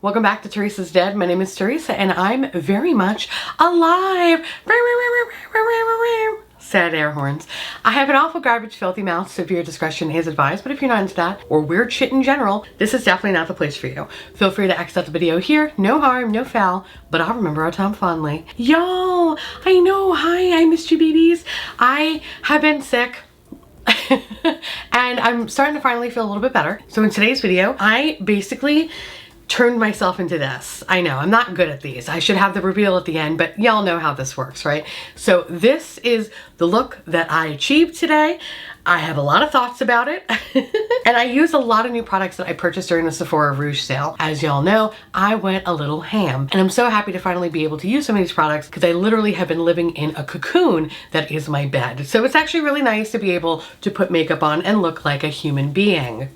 Welcome back to Teresa's Dead. My name is Theresa and I'm very much alive. Sad air horns. I have an awful garbage filthy mouth, so viewer discretion is advised, but if you're not into that or weird shit in general, this is definitely not the place for you. Feel free to exit the video here. No harm, no foul, but I'll remember our time fondly. Y'all, I know, hi, I missed you babies. I have been sick. And I'm starting to finally feel a little bit better. So in today's video, I basically turned myself into this. I know, I'm not good at these. I should have the reveal at the end, but y'all know how this works, right? So this is the look that I achieved today. I have a lot of thoughts about it. And I use a lot of new products that I purchased during the Sephora Rouge sale. As y'all know, I went a little ham. And I'm so happy to finally be able to use some of these products because I literally have been living in a cocoon that is my bed. So it's actually really nice to be able to put makeup on and look like a human being.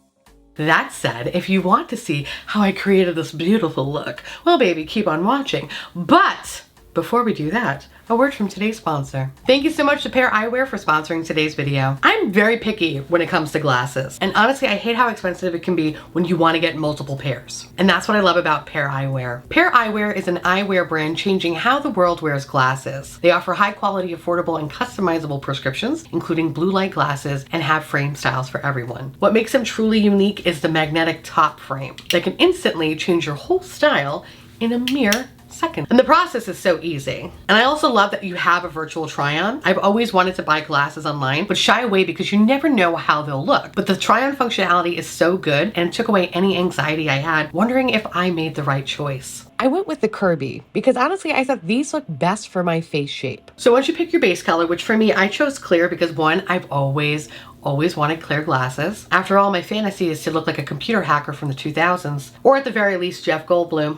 That said, if you want to see how I created this beautiful look, well baby, keep on watching. But before we do that, a word from today's sponsor. Thank you so much to Pair Eyewear for sponsoring today's video. I'm very picky when it comes to glasses. And honestly, I hate how expensive it can be when you want to get multiple pairs. And that's what I love about Pair Eyewear. Pair Eyewear is an eyewear brand changing how the world wears glasses. They offer high quality, affordable, and customizable prescriptions, including blue light glasses, and have frame styles for everyone. What makes them truly unique is the magnetic top frame that can instantly change your whole style in a mere second. And the process is so easy. And I also love that you have a virtual try-on. I've always wanted to buy glasses online, but shy away because you never know how they'll look. But the try-on functionality is so good and it took away any anxiety I had wondering if I made the right choice. I went with the Kirby because honestly, I thought these look best for my face shape. So once you pick your base color, which for me, I chose clear because one, I've always wanted clear glasses. After all, my fantasy is to look like a computer hacker from the 2000s, or at the very least, Jeff Goldblum.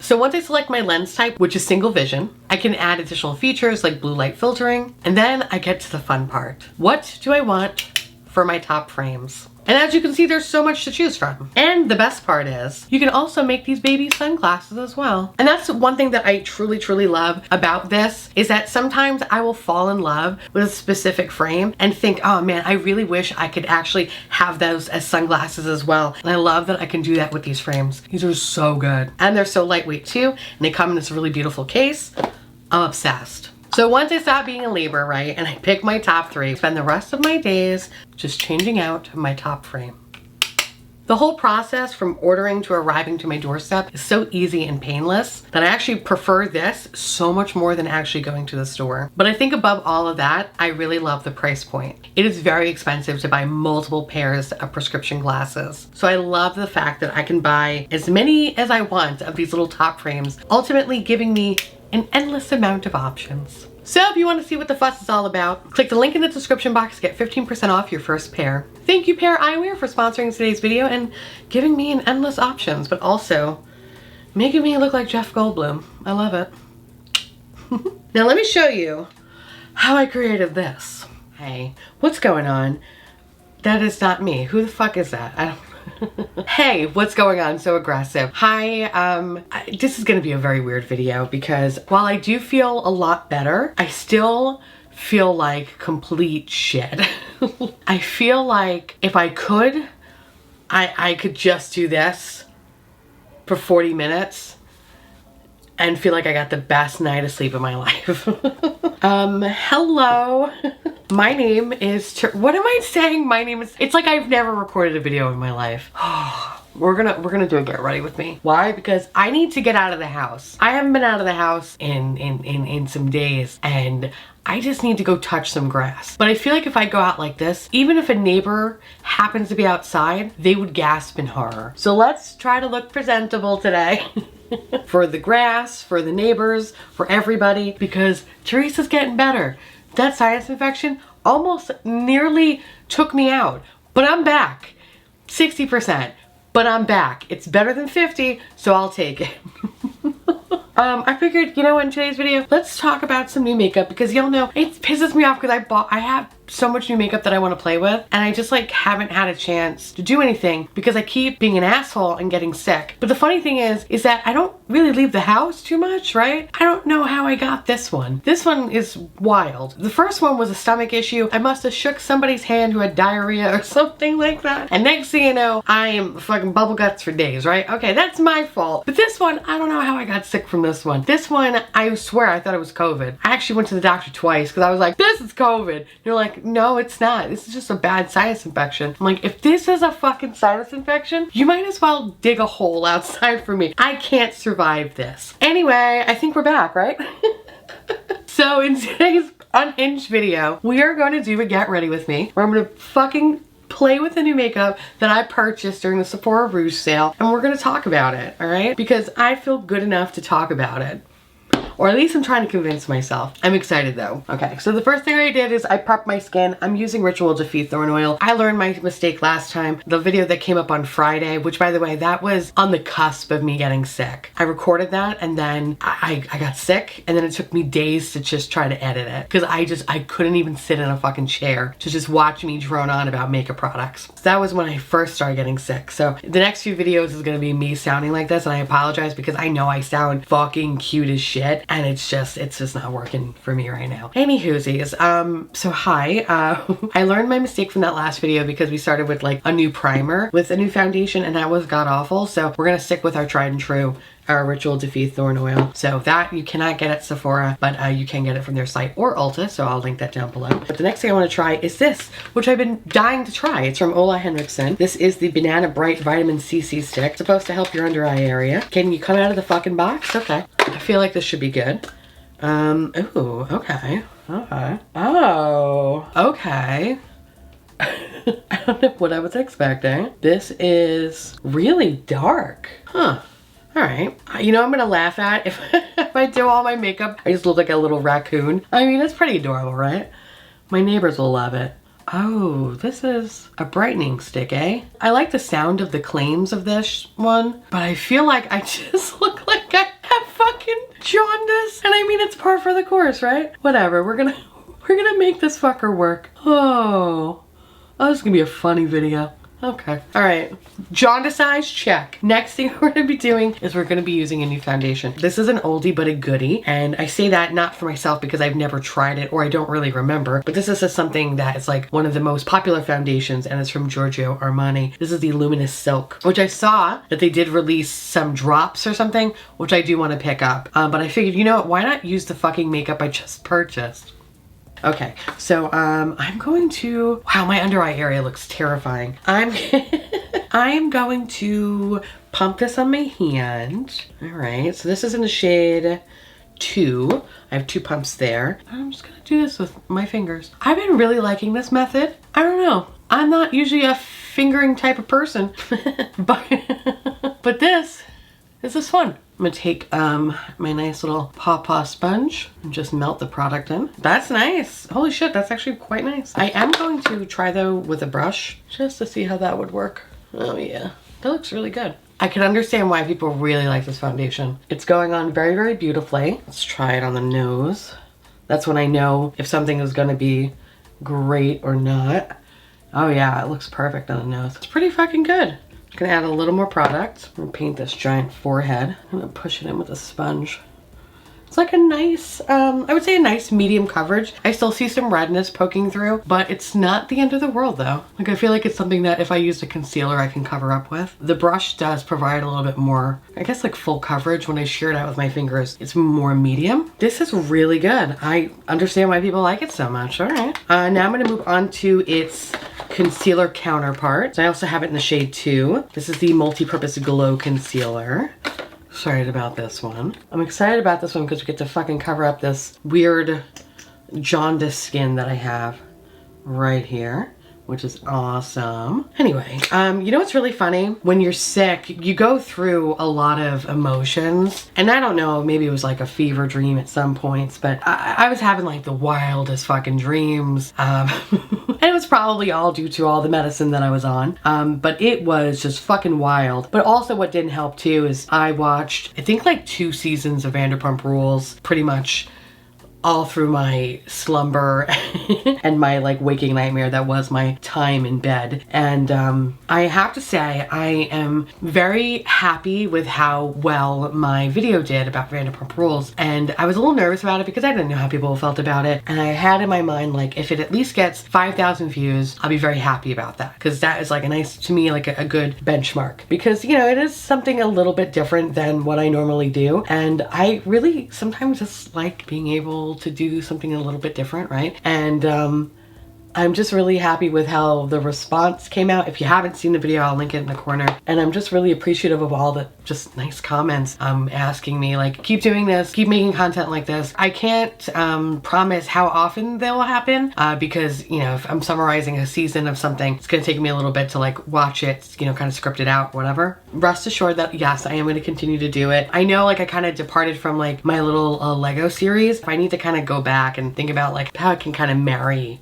So once I select my lens type, which is single vision, I can add additional features like blue light filtering, and then I get to the fun part. What do I want for my top frames? And as you can see, there's so much to choose from. And the best part is, you can also make these baby sunglasses as well. And that's one thing that I truly love about this, is that sometimes I will fall in love with a specific frame and think, oh man, I really wish I could actually have those as sunglasses as well. And I love that I can do that with these frames. These are so good. And they're so lightweight too, and they come in this really beautiful case. I'm obsessed. So once I stop being in labor, right, and I pick my top three, I spend the rest of my days just changing out my top frame. The whole process from ordering to arriving to my doorstep is so easy and painless that I actually prefer this so much more than actually going to the store. But I think above all of that, I really love the price point. It is very expensive to buy multiple pairs of prescription glasses. So I love the fact that I can buy as many as I want of these little top frames, ultimately giving me an endless amount of options. So if you want to see what the fuss is all about, click the link in the description box to get 15% off your first pair. Thank you Pair Eyewear for sponsoring today's video and giving me an endless options, but also making me look like Jeff Goldblum. I love it. Now let me show you how I created this. Hey, what's going on? That is not me. Who the fuck is that? I don't Hey, what's going on? So aggressive. Hi, this is gonna be a very weird video because while I do feel a lot better, I still feel like complete shit. I feel like if I could, I could just do this for 40 minutes and feel like I got the best night of sleep of my life. Hello. My name is what am I saying? My name is, it's like I've never recorded a video in my life. We're gonna do a get ready with me. Why? Because I need to get out of the house. I haven't been out of the house in some days and I just need to go touch some grass. But I feel like if I go out like this, even if a neighbor happens to be outside, they would gasp in horror. So let's try to look presentable today. For the grass, for the neighbors, for everybody, because Teresa's getting better. That sinus infection almost nearly took me out, but I'm back. 60%, but I'm back. It's better than 50, so I'll take it. I figured, you know what, in today's video, let's talk about some new makeup because y'all know it pisses me off because I have so much new makeup that I want to play with, and I just like haven't had a chance to do anything because I keep being an asshole and getting sick. But the funny thing is that I don't really leave the house too much, right? I don't know how I got this one. This one is wild. The first one was a stomach issue. I must have shook somebody's hand who had diarrhea or something like that. And next thing you know, I am fucking bubble guts for days, right? Okay, that's my fault. But this one, I don't know how I got sick from this one. This one, I swear I thought it was COVID. I actually went to the doctor twice because I was like, this is COVID. And you're like, no, it's not. This is just a bad sinus infection. I'm like, if this is a fucking sinus infection, you might as well dig a hole outside for me. I can't survive this. Anyway, I think we're back, right? So in today's unhinged video, we are going to do a get ready with me, where I'm going to fucking play with the new makeup that I purchased during the Sephora Rouge sale, and we're going to talk about it, all right? Because I feel good enough to talk about it. Or at least I'm trying to convince myself. I'm excited though. Okay, so the first thing I did is I prepped my skin. I'm using Ritual Defeat Thorn Oil. I learned my mistake last time. The video that came up on Friday, which by the way, that was on the cusp of me getting sick. I recorded that and then I got sick, and then it took me days to just try to edit it because I couldn't even sit in a fucking chair to just watch me drone on about makeup products. So that was when I first started getting sick. So the next few videos is gonna be me sounding like this, and I apologize because I know I sound fucking cute as shit. And it's just not working for me right now. Anywhoosies, so hi, I learned my mistake from that last video because we started with like a new primer with a new foundation, and that was god awful. So we're gonna stick with our tried and true, our Ritual Defeat Thorn Oil. So that you cannot get at Sephora, but you can get it from their site or Ulta, so I'll link that down below. But the next thing I want to try is this, which I've been dying to try. It's from Ola Henriksen. This is the Banana Bright Vitamin CC Stick. It's supposed to help your under eye area. Can you come out of the fucking box? Okay. I feel like this should be good. Ooh, okay. Okay. Oh, okay. I don't know what I was expecting. This is really dark. Huh. All right. You know, I'm gonna laugh at if, if I do all my makeup, I just look like a little raccoon. I mean, it's pretty adorable, right? My neighbors will love it. Oh, this is a brightening stick, eh? I like the sound of the claims of this one, but I feel like I just look like I have fucking jaundice. And I mean, it's par for the course, right? Whatever, we're gonna make this fucker work. Oh, this is gonna be a funny video. Okay. All right. Jaundice eyes, check. Next thing we're going to be doing is we're going to be using a new foundation. This is an oldie but a goodie. And I say that not for myself because I've never tried it or I don't really remember. But this is something that is like one of the most popular foundations, and it's from Giorgio Armani. This is the Luminous Silk, which I saw that they did release some drops or something, which I do want to pick up. But I figured, you know what? Why not use the fucking makeup I just purchased? Okay, so I'm going to, wow, my under eye area looks terrifying. I'm going to pump this on my hand. All right, so this is in the shade 2. I have 2 pumps there. I'm just gonna do this with my fingers. I've been really liking this method. I don't know, I'm not usually a fingering type of person, but this is fun. I'm gonna take my nice little paw sponge and just melt the product in. That's nice. Holy shit, that's actually quite nice. I am going to try though with a brush just to see how that would work. Oh yeah, that looks really good. I can understand why people really like this foundation. It's going on very, very beautifully. Let's try it on the nose. That's when I know if something is gonna be great or not. Oh yeah, it looks perfect on the nose. It's pretty fucking good. I'm gonna add a little more product. I'm gonna paint this giant forehead. I'm gonna push it in with a sponge. It's like a nice, I would say a nice medium coverage. I still see some redness poking through, but it's not the end of the world though. Like I feel like it's something that if I used a concealer, I can cover up with. The brush does provide a little bit more, I guess like full coverage. When I shear it out with my fingers, it's more medium. This is really good. I understand why people like it so much. All right. Now I'm gonna move on to its concealer counterpart. So I also have it in the shade 2. This is the Multi-Purpose Glow Concealer. Excited about this one. I'm excited about this one because we get to fucking cover up this weird jaundice skin that I have right here, which is awesome. Anyway, you know what's really funny? When you're sick, you go through a lot of emotions. And I don't know, maybe it was like a fever dream at some points, but I was having like the wildest fucking dreams. And it was probably all due to all the medicine that I was on. But it was just fucking wild. But also what didn't help too is I watched, I think like 2 seasons of Vanderpump Rules pretty much all through my slumber and my like waking nightmare that was my time in bed. And I have to say I am very happy with how well my video did about Vanderpump Rules, and I was a little nervous about it because I didn't know how people felt about it, and I had in my mind like if it at least gets 5,000 views I'll be very happy about that, because that is like a nice, to me, like a good benchmark, because you know it is something a little bit different than what I normally do, and I really sometimes just like being able to do something a little bit different, right? And I'm just really happy with how the response came out. If you haven't seen the video, I'll link it in the corner. And I'm just really appreciative of all the just nice comments asking me like, keep doing this, keep making content like this. I can't promise how often they will happen because, you know, if I'm summarizing a season of something, it's gonna take me a little bit to like watch it, you know, kind of script it out, whatever. Rest assured that yes, I am gonna continue to do it. I know like I kind of departed from like my little Lego series. If I need to kind of go back and think about like how I can kind of marry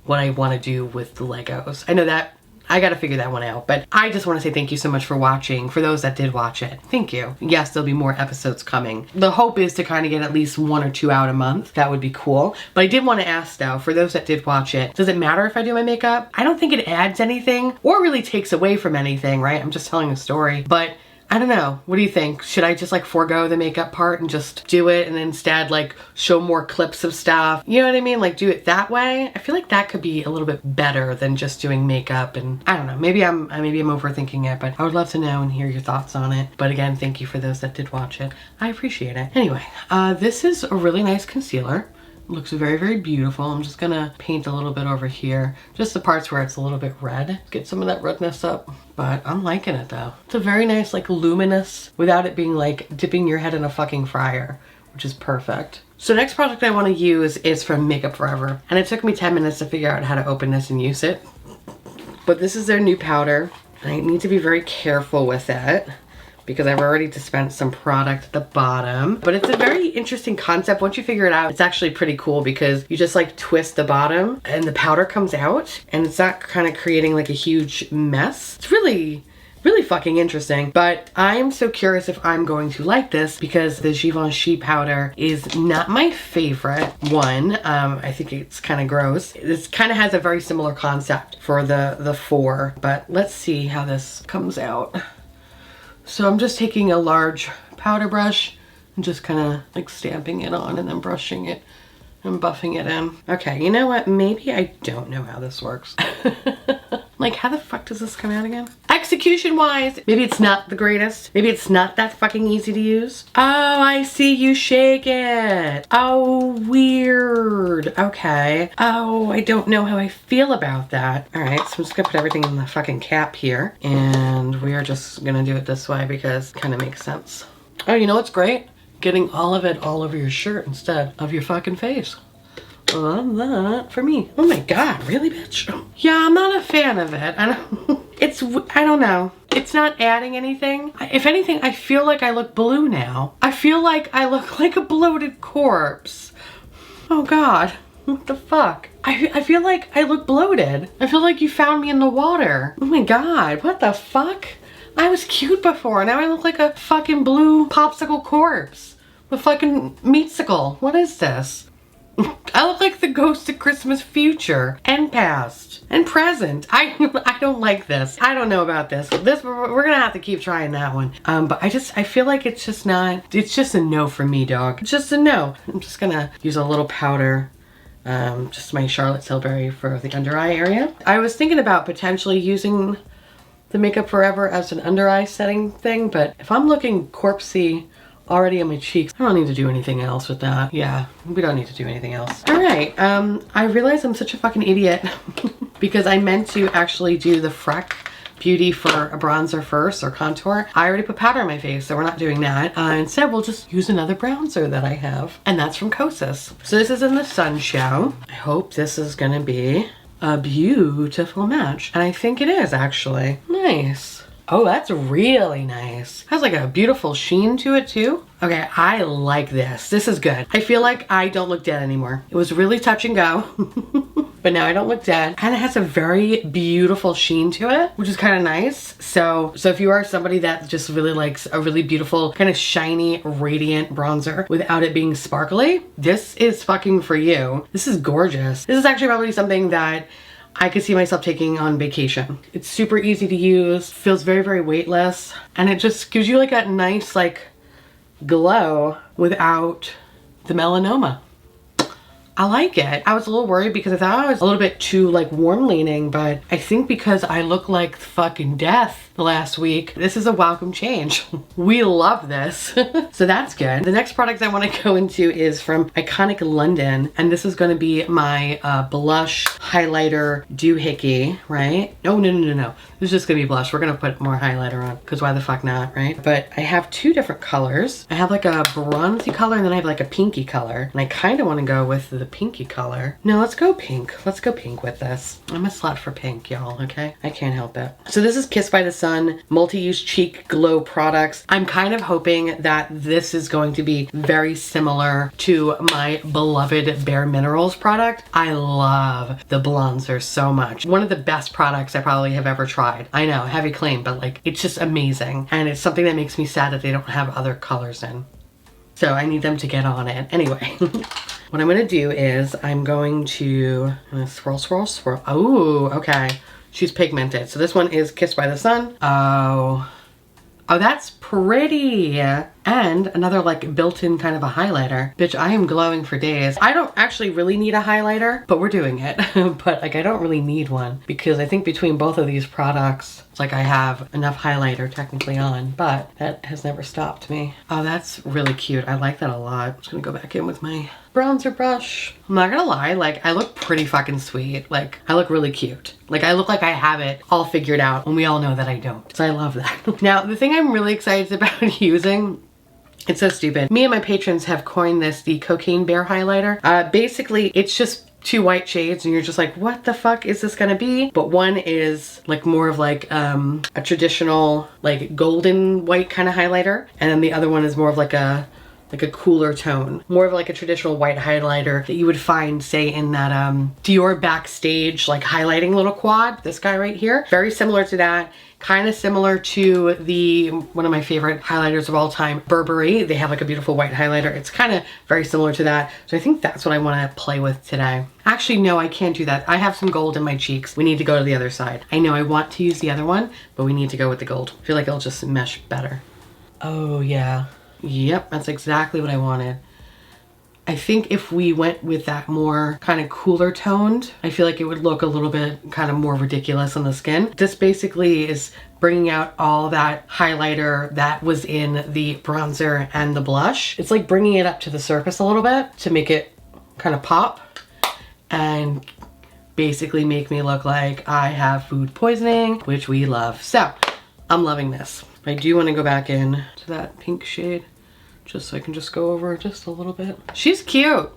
what I want to do with the Legos. I know that I gotta figure that one out, but I just want to say thank you so much for watching. For those that did watch it, thank you. Yes, there'll be more episodes coming. The hope is to kind of get at least 1 or 2 out a month. That would be cool. But I did want to ask though, for those that did watch it, does it matter if I do my makeup? I don't think it adds anything or really takes away from anything, right? I'm just telling a story, but I don't know. What do you think? Should I just like forego the makeup part and just do it and instead like show more clips of stuff? You know what I mean? Like do it that way. I feel like that could be a little bit better than just doing makeup, and I don't know. Maybe I'm overthinking it, but I would love to know and hear your thoughts on it. But again, thank you for those that did watch it. I appreciate it. Anyway, this is a really nice concealer. Looks very, very beautiful. I'm just gonna paint a little bit over here. Just the parts where it's a little bit red. Get some of that redness up. But I'm liking it though. It's a very nice, like luminous, without it being like dipping your head in a fucking fryer, which is perfect. So next product I wanna use is from Makeup Forever. And it took me 10 minutes to figure out how to open this and use it. But this is their new powder. And I need to be very careful with it, because I've already dispensed some product at the bottom. But it's a very interesting concept. Once you figure it out, it's actually pretty cool because you just like twist the bottom and the powder comes out and it's not kind of creating like a huge mess. It's really, really fucking interesting. But I'm so curious if I'm going to like this because the Givenchy powder is not my favorite one. I think it's kind of gross. This kind of has a very similar concept for the 4, but let's see how this comes out. So I'm just taking a large powder brush and just kind of like stamping it on and then brushing it and buffing it in. Okay, you know what? Maybe I don't know how this works. Like, how the fuck does this come out again? Execution-wise, maybe it's not the greatest. Maybe it's not that fucking easy to use. Oh, I see, you shake it. Oh, weird. Okay. Oh, I don't know how I feel about that. All right, so I'm just gonna put everything in the fucking cap here. And we are just gonna do it this way because it kind of makes sense. Oh, you know what's great? Getting all of it all over your shirt instead of your fucking face. Love that for me. Oh my god, really, bitch? Yeah, I'm not a fan of it. I don't know. It's not adding anything. If anything, I feel like I look blue now. I feel like I look like a bloated corpse. Oh god, what the fuck? I feel like I look bloated. I feel like you found me in the water. Oh my god, what the fuck? I was cute before, now I look like a fucking blue popsicle corpse. A fucking meatsicle. What is this? I look like the ghost of Christmas future and past and present. I don't like this. I don't know about this. We're gonna have to keep trying that one. But I feel like it's just a no for me, dog. It's just a no. I'm just gonna use a little powder, just my Charlotte Tilbury for the under eye area. I was thinking about potentially using the Makeup Forever as an under eye setting thing, but if I'm looking corpsey already on my cheeks, I don't need to do anything else with that. Yeah, we don't need to do anything else. All right, I realize I'm such a fucking idiot because I meant to actually do the Freck Beauty for a bronzer first, or contour. I already put powder on my face, so we're not doing that. Instead, we'll just use another bronzer that I have, and that's from Kosas. So this is in the Sun Show. I hope this is gonna be a beautiful match, and I think it is actually. Nice. Oh, that's really nice. Has like a beautiful sheen to it too. Okay, I like this. This is good. I feel like I don't look dead anymore. It was really touch and go. but now I don't look dead. And it has a very beautiful sheen to it, which is kind of nice. So if you are somebody that just really likes a really beautiful, kind of shiny, radiant bronzer without it being sparkly, this is fucking for you. This is gorgeous. This is actually probably something that I could see myself taking on vacation. It's super easy to use, feels very, very weightless, and it just gives you like that nice like glow without the melanoma. I like it. I was a little worried because I thought I was a little bit too like warm leaning, but I think because I look like fucking death the last week, this is a welcome change. We love this. So that's good. The next product I want to go into is from Iconic London, and this is going to be my blush highlighter doohickey, right? No. This is just going to be blush. We're going to put more highlighter on because why the fuck not, right? But I have two different colors. I have like a bronzy color and then I have like a pinky color, and I kind of want to go with the pinky color. No, let's go pink. Let's go pink with this. I'm a slut for pink, y'all, okay? I can't help it. So this is Kissed by the Sun Multi-Use Cheek Glow Products. I'm kind of hoping that this is going to be very similar to my beloved Bare Minerals product. I love the bronzer so much. One of the best products I probably have ever tried. I know, heavy claim, but like, it's just amazing. And it's something that makes me sad that they don't have other colors in. So I need them to get on it. Anyway, what I'm gonna do is I'm gonna swirl, swirl, swirl. Oh, okay. She's pigmented. So this one is Kissed by the Sun. Oh, that's pretty. And another like built-in kind of a highlighter. Bitch, I am glowing for days. I don't actually really need a highlighter, but we're doing it. But like, I don't really need one because I think between both of these products, it's like I have enough highlighter technically on, but that has never stopped me. Oh, that's really cute. I like that a lot. I'm just gonna go back in with my bronzer brush. I'm not gonna lie, like I look pretty fucking sweet. Like I look really cute. Like I look like I have it all figured out when we all know that I don't. So I love that. Now, the thing I'm really excited about using, it's so stupid. Me and my patrons have coined this the Cocaine Bear highlighter. Basically, it's just two white shades and you're just like, what the fuck is this gonna be? But one is like more of like a traditional like golden white kind of highlighter. And then the other one is more of like a cooler tone. More of like a traditional white highlighter that you would find, say, in that Dior Backstage like highlighting little quad. This guy right here. Very similar to that. Kind of similar to one of my favorite highlighters of all time, Burberry. They have like a beautiful white highlighter. It's kind of very similar to that. So I think that's what I want to play with today. Actually, no, I can't do that. I have some gold in my cheeks. We need to go to the other side. I know I want to use the other one, but we need to go with the gold. I feel like it'll just mesh better. Oh yeah. Yep, that's exactly what I wanted. I think if we went with that more kind of cooler toned, I feel like it would look a little bit kind of more ridiculous on the skin. This basically is bringing out all that highlighter that was in the bronzer and the blush. It's like bringing it up to the surface a little bit to make it kind of pop and basically make me look like I have food poisoning, which we love. So I'm loving this. I do want to go back in to that pink shade, just so I can just go over just a little bit. She's cute.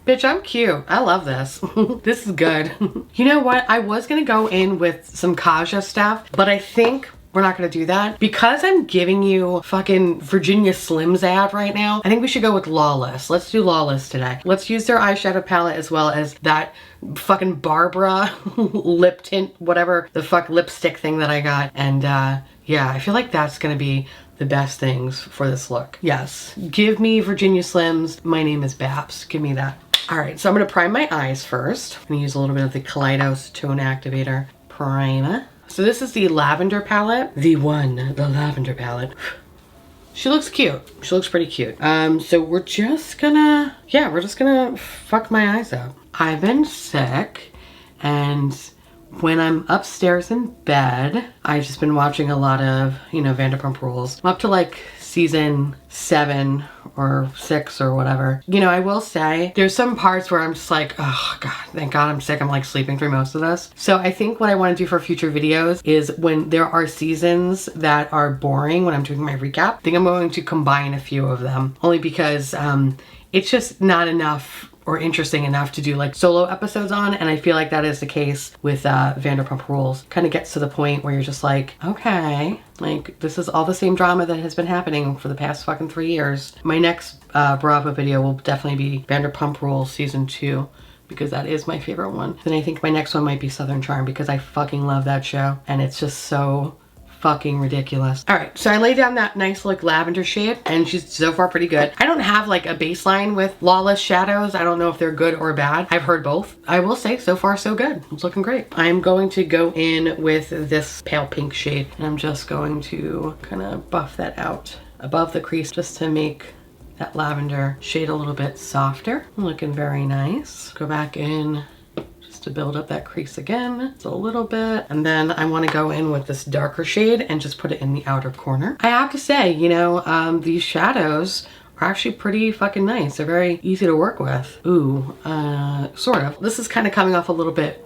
Bitch, I'm cute. I love this. This is good. You know what? I was gonna go in with some Kaja stuff, but I think we're not gonna do that. Because I'm giving you fucking Virginia Slims ad right now, I think we should go with Lawless. Let's do Lawless today. Let's use their eyeshadow palette as well as that fucking Barbara lip tint, whatever the fuck lipstick thing that I got. And yeah, I feel like that's gonna be the best things for this look. Yes, give me Virginia Slims. My name is Babs. Give me that. All right, so I'm gonna prime my eyes first. I'm gonna use a little bit of the Kaleidos Tone Activator Primer. So this is the Lavender palette. The Lavender palette. She looks cute. She looks pretty cute. So we're just gonna fuck my eyes up. I've been sick, and when I'm upstairs in bed, I've just been watching a lot of, you know, Vanderpump Rules. I'm up to like season 7 or 6 or whatever. You know, I will say there's some parts where I'm just like, oh God, thank God I'm sick. I'm like sleeping through most of this. So I think what I want to do for future videos is when there are seasons that are boring when I'm doing my recap, I think I'm going to combine a few of them, only because it's just not enough or interesting enough to do like solo episodes on, and I feel like that is the case with Vanderpump Rules. Kind of gets to the point where you're just like, okay, like this is all the same drama that has been happening for the past fucking 3 years. My next Bravo video will definitely be Vanderpump Rules season 2, because that is my favorite one. Then I think my next one might be Southern Charm because I fucking love that show and it's just so fucking ridiculous. All right, so I laid down that nice like lavender shade and she's so far pretty good. I don't have like a baseline with Lawless shadows. I don't know if they're good or bad. I've heard both. I will say so far so good. It's looking great. I'm going to go in with this pale pink shade and I'm just going to kind of buff that out above the crease just to make that lavender shade a little bit softer. Looking very nice. Go back in to build up that crease again. It's a little bit. And then I want to go in with this darker shade and just put it in the outer corner. I have to say, you know, these shadows are actually pretty fucking nice. They're very easy to work with. Ooh, sort of. This is kind of coming off a little bit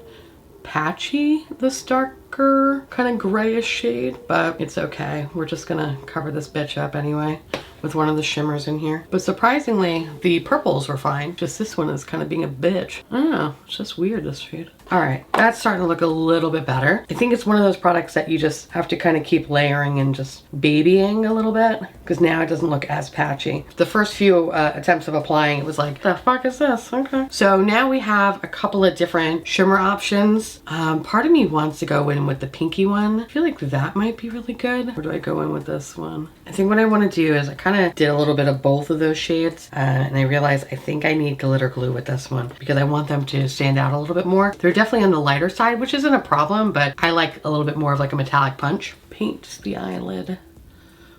patchy, this darker kind of grayish shade, but it's okay. We're just gonna cover this bitch up anyway with one of the shimmers in here. But surprisingly, the purples were fine. Just this one is kind of being a bitch. I don't know, it's just weird, this shade. All right, that's starting to look a little bit better. I think it's one of those products that you just have to kind of keep layering and just babying a little bit because now it doesn't look as patchy. The first few attempts of applying, it was like, the fuck is this? Okay. So now we have a couple of different shimmer options. Part of me wants to go in with the pinky one. I feel like that might be really good. Or do I go in with this one? I think what I want to do is I kind of did a little bit of both of those shades and I realized I think I need glitter glue with this one because I want them to stand out a little bit more. They're definitely on the lighter side, which isn't a problem, but I like a little bit more of like a metallic punch. Paint the eyelid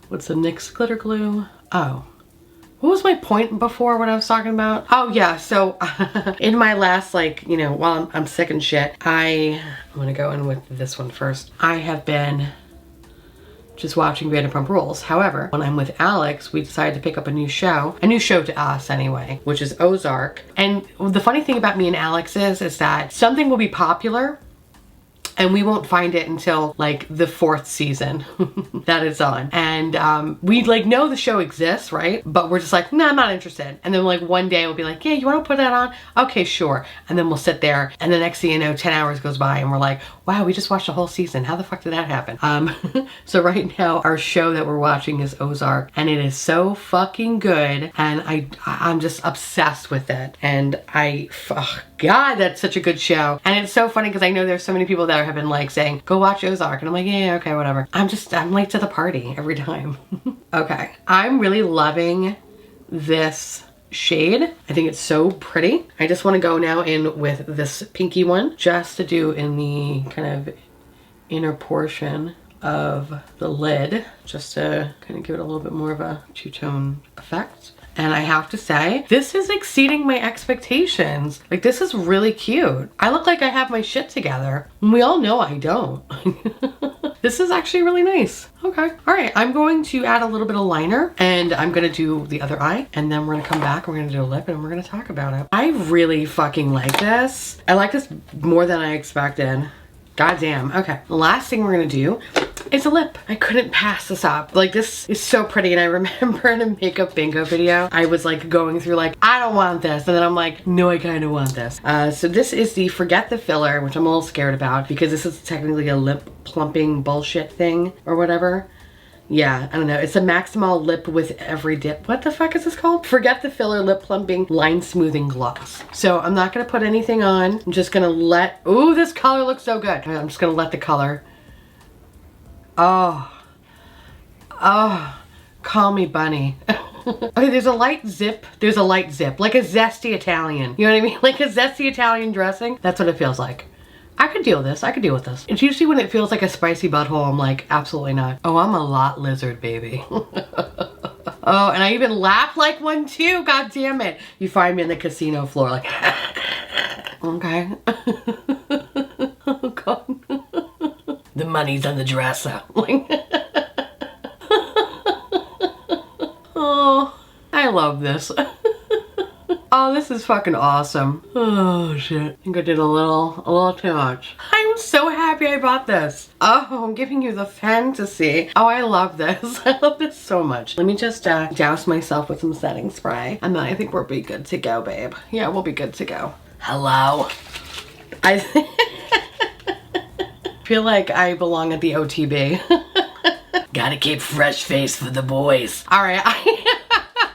with some NYX glitter glue. Oh, what was my point before what I was talking about? Oh yeah, so in my last, like, you know, while I'm sick and shit, I'm gonna go in with this one first. I have been just watching Vanderpump Rules. However, when I'm with Alex, we decided to pick up a new show to us anyway, which is Ozark. And the funny thing about me and Alex is that something will be popular and we won't find it until like the 4th season that it's on. And we like know the show exists, right? But we're just like, nah, I'm not interested. And then like one day we'll be like, yeah, you want to put that on? Okay, sure. And then we'll sit there and the next thing you know, 10 hours goes by and we're like, wow, we just watched a whole season. How the fuck did that happen? So right now our show that we're watching is Ozark and it is so fucking good. And I'm just obsessed with it. And God, that's such a good show. And it's so funny because I know there's so many people that have been like saying, go watch Ozark. And I'm like, yeah, okay, whatever. I'm late to the party every time. Okay, I'm really loving this shade. I think it's so pretty. I just want to go now in with this pinky one just to do in the kind of inner portion of the lid, just to kind of give it a little bit more of a two-tone effect. And I have to say, this is exceeding my expectations. Like, this is really cute. I look like I have my shit together. And we all know I don't. This is actually really nice. Okay. All right. I'm going to add a little bit of liner and I'm going to do the other eye. And then we're going to come back. We're going to do a lip and we're going to talk about it. I really fucking like this. I like this more than I expected. God damn. Okay. The last thing we're going to do is a lip. I couldn't pass this up. Like, this is so pretty. And I remember in a makeup bingo video, I was like going through like, I don't want this. And then I'm like, no, I kind of want this. So this is the Forget the Filler, which I'm a little scared about because this is technically a lip plumping bullshit thing or whatever. Yeah, I don't know. It's a Maximal lip with every dip. What the fuck is this called? Forget the Filler Lip Plumping Line Smoothing Gloss. So I'm not going to put anything on. I'm just going to let, ooh, this color looks so good. I'm just going to let the color. Oh, call me bunny. Okay, there's a light zip. There's a light zip, like a zesty Italian. You know what I mean? Like a zesty Italian dressing. That's what it feels like. I could deal with this. I could deal with this. It's usually when it feels like a spicy butthole, I'm like, absolutely not. Oh, I'm a lot lizard, baby. Oh, and I even laugh like one too. God damn it. You find me on the casino floor like, okay. Oh, God. The money's on the dresser. Oh, I love this. Oh, this is fucking awesome. Oh shit. I think I did a little too much. I'm so happy I bought this. Oh, I'm giving you the fantasy. Oh, I love this. I love this so much. Let me just douse myself with some setting spray. And then I think we'll be good to go, babe. Yeah, we'll be good to go. Hello. I feel like I belong at the OTB. Gotta keep fresh face for the boys. All right.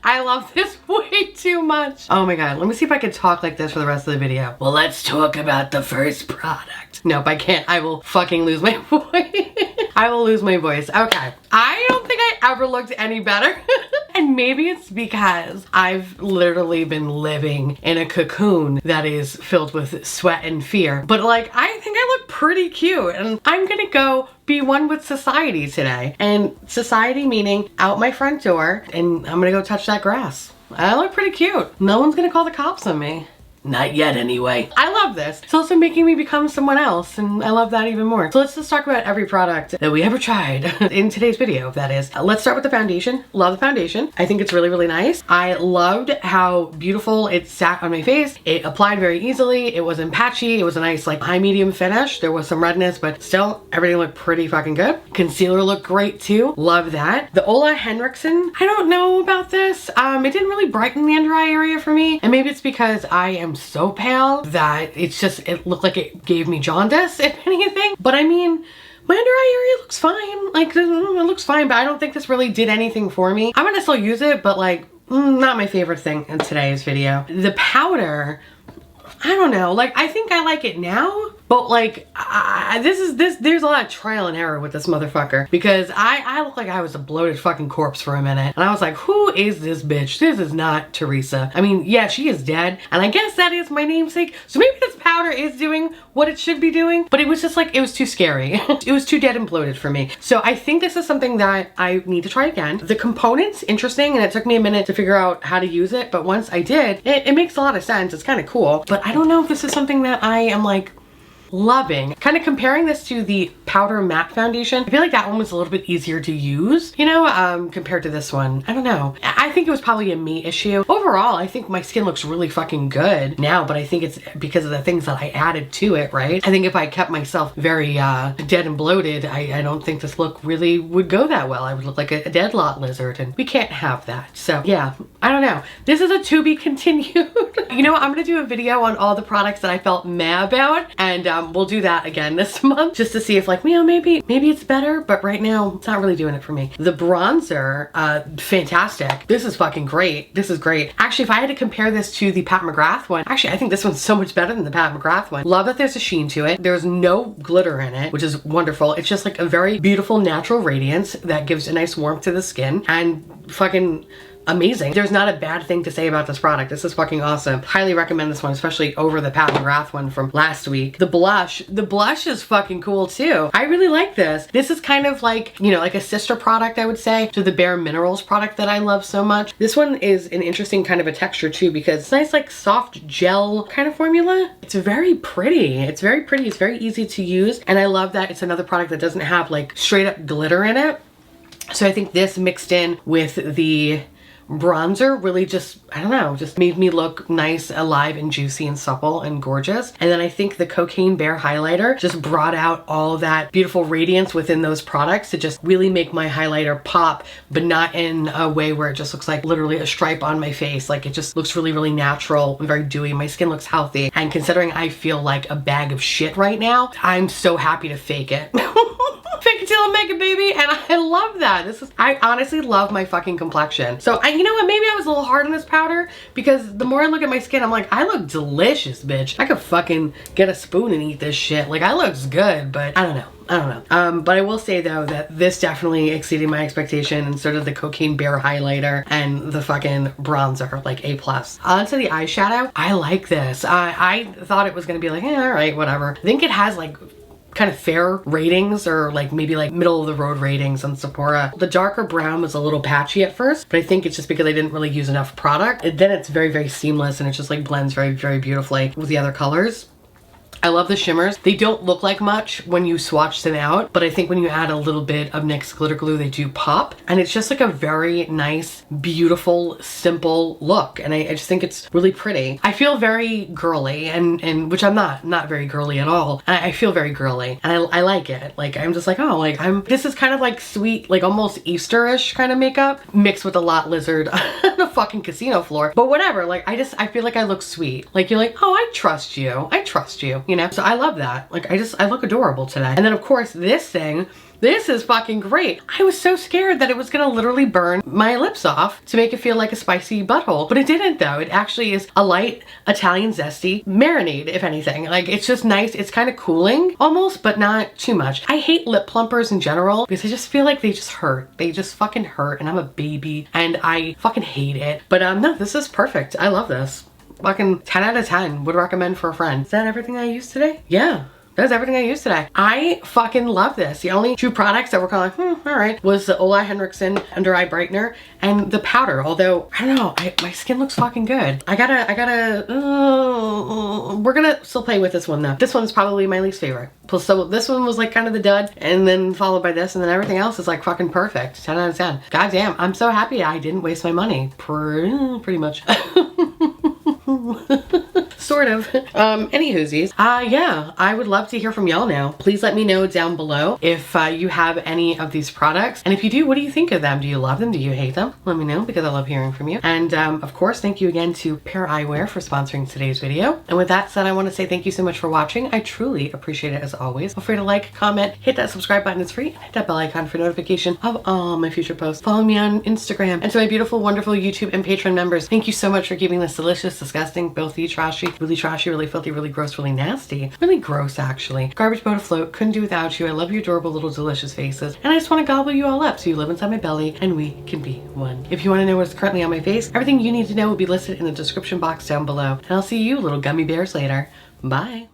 I I love this way too much. Oh my God, let me see if I can talk like this for the rest of the video. Well, let's talk about the first product. Nope, I can't. I will fucking lose my voice. I will lose my voice. Okay. I don't think I ever looked any better. And maybe it's because I've literally been living in a cocoon that is filled with sweat and fear. But like, I think I look pretty cute, and I'm gonna go be one with society today. And society meaning out my front door, and I'm gonna go touch that grass. I look pretty cute. No one's gonna call the cops on me. Not yet anyway. I love this. It's also making me become someone else, and I love that even more. So let's just talk about every product that we ever tried in today's video, that is. Let's start with the foundation. Love the foundation. I think it's really, really nice. I loved how beautiful it sat on my face. It applied very easily. It wasn't patchy. It was a nice like high medium finish. There was some redness, but still everything looked pretty fucking good. Concealer looked great too. Love that. The Ola Henriksen, I don't know about this. It didn't really brighten the under eye area for me, and maybe it's because I am so pale that it looked like it gave me jaundice, if anything. But I mean, my under eye area looks fine. Like, it looks fine, but I don't think this really did anything for me. I'm gonna still use it, but like, not my favorite thing in today's video. The powder, I don't know, like, I think I like it now, but like, there's a lot of trial and error with this motherfucker, because I look like I was a bloated fucking corpse for a minute, and I was like, who is this bitch? This is not Theresa. I mean, yeah, she is dead, and I guess that is my namesake, so maybe this powder is doing what it should be doing, but it was just like, it was too scary. It was too dead and bloated for me. So I think this is something that I need to try again. The component's interesting, and it took me a minute to figure out how to use it, but once I did, it makes a lot of sense. It's kind of cool, but I don't know if this is something that I am like loving. Kind of comparing this to the powder matte foundation, I feel like that one was a little bit easier to use, you know, compared to this one. I don't know. I think it was probably a me issue. Overall, I think my skin looks really fucking good now, but I think it's because of the things that I added to it, right? I think if I kept myself very dead and bloated, I don't think this look really would go that well. I would look like a dead lot lizard, and we can't have that. So yeah, I don't know. This is a to be continued. You know what? I'm gonna do a video on all the products that I felt meh about, and we'll do that again this month just to see if like, you know, maybe it's better, but right now it's not really doing it for me. The bronzer, fantastic. This is fucking great. This is great. Actually, if I had to compare this to the Pat McGrath one, actually I think this one's so much better than the Pat McGrath one. Love that there's a sheen to it. There's no glitter in it, which is wonderful. It's just like a very beautiful natural radiance that gives a nice warmth to the skin, and fucking amazing. There's not a bad thing to say about this product. This is fucking awesome. Highly recommend this one, especially over the Pat McGrath one from last week. The blush is fucking cool too. I really like this. This is kind of like, you know, like a sister product, I would say, to the Bare Minerals product that I love so much. This one is an interesting kind of a texture too, because it's nice like soft gel kind of formula. It's very pretty. It's very pretty. It's very easy to use. And I love that it's another product that doesn't have like straight up glitter in it. So I think this mixed in with the bronzer really just, I don't know, just made me look nice, alive, and juicy, and supple, and gorgeous. And then I think the Cocaine Bear highlighter just brought out all that beautiful radiance within those products to just really make my highlighter pop, but not in a way where it just looks like literally a stripe on my face. Like, it just looks really, really natural and very dewy. My skin looks healthy. And considering I feel like a bag of shit right now, I'm so happy to fake it. Fake it till I make it, baby. And I love that. I honestly love my fucking complexion. So you know what, maybe I was a little hard on this powder, because the more I look at my skin, I'm like, I look delicious, bitch. I could fucking get a spoon and eat this shit. Like, I looks good, but I don't know. But I will say though that this definitely exceeded my expectation, and so did the Cocaine Bear highlighter and the fucking bronzer, like A+. Onto the eyeshadow, I like this. I thought it was gonna be like, all right, whatever. I think it has like kind of fair ratings, or like maybe like middle of the road ratings on Sephora. The darker brown was a little patchy at first, but I think it's just because I didn't really use enough product. And then it's very, very seamless, and it just like blends very, very beautifully with the other colors. I love the shimmers. They don't look like much when you swatch them out, but I think when you add a little bit of NYX glitter glue, they do pop. And it's just like a very nice, beautiful, simple look. And I just think it's really pretty. I feel very girly, and which I'm not very girly at all. I feel very girly, and I like it. Like, I'm just like, oh, like this is kind of like sweet, like almost Easter-ish kind of makeup mixed with a lot lizard on a fucking casino floor. But whatever, like I feel like I look sweet. Like, you're like, oh, I trust you. I trust you. You you know? So I love that. Like, I look adorable today. And then of course this thing, this is fucking great. I was so scared that it was gonna literally burn my lips off to make it feel like a spicy butthole, but it didn't though. It actually is a light Italian zesty marinade, if anything. Like, it's just nice. It's kind of cooling almost, but not too much. I hate lip plumpers in general because I just feel like they just hurt. They just fucking hurt, and I'm a baby and I fucking hate it. But no, this is perfect. I love this. Fucking 10 out of 10. Would recommend for a friend. Is that everything I used today? Yeah. That's everything I used today. I fucking love this. The only two products that were kind of like, all right, was the Ole Henriksen Under Eye Brightener and the powder. Although, I don't know, my skin looks fucking good. we're gonna still play with this one though. This one's probably my least favorite. So this one was like kind of the dud, and then followed by this, and then everything else is like fucking perfect. 10 out of 10. God damn, I'm so happy I didn't waste my money. Pretty much. Sort of. Any whoosies. Yeah, I would love to hear from y'all now. Please let me know down below if you have any of these products. And if you do, what do you think of them? Do you love them? Do you hate them? Let me know, because I love hearing from you. And of course, thank you again to Pear Eyewear for sponsoring today's video. And with that said, I want to say thank you so much for watching. I truly appreciate it as always. Feel free to like, comment, hit that subscribe button, it's free, and hit that bell icon for notification of all my future posts. Follow me on Instagram. And to my beautiful, wonderful YouTube and Patreon members, thank you so much for keeping this delicious, disgusting, filthy, trashy, really filthy, really gross, really nasty, really gross actually, garbage boat afloat. Couldn't do without you. I love your adorable little delicious faces, and I just want to gobble you all up so you live inside my belly and we can be one. If you want to know what's currently on my face, everything you need to know will be listed in the description box down below, and I'll see you little gummy bears later. Bye.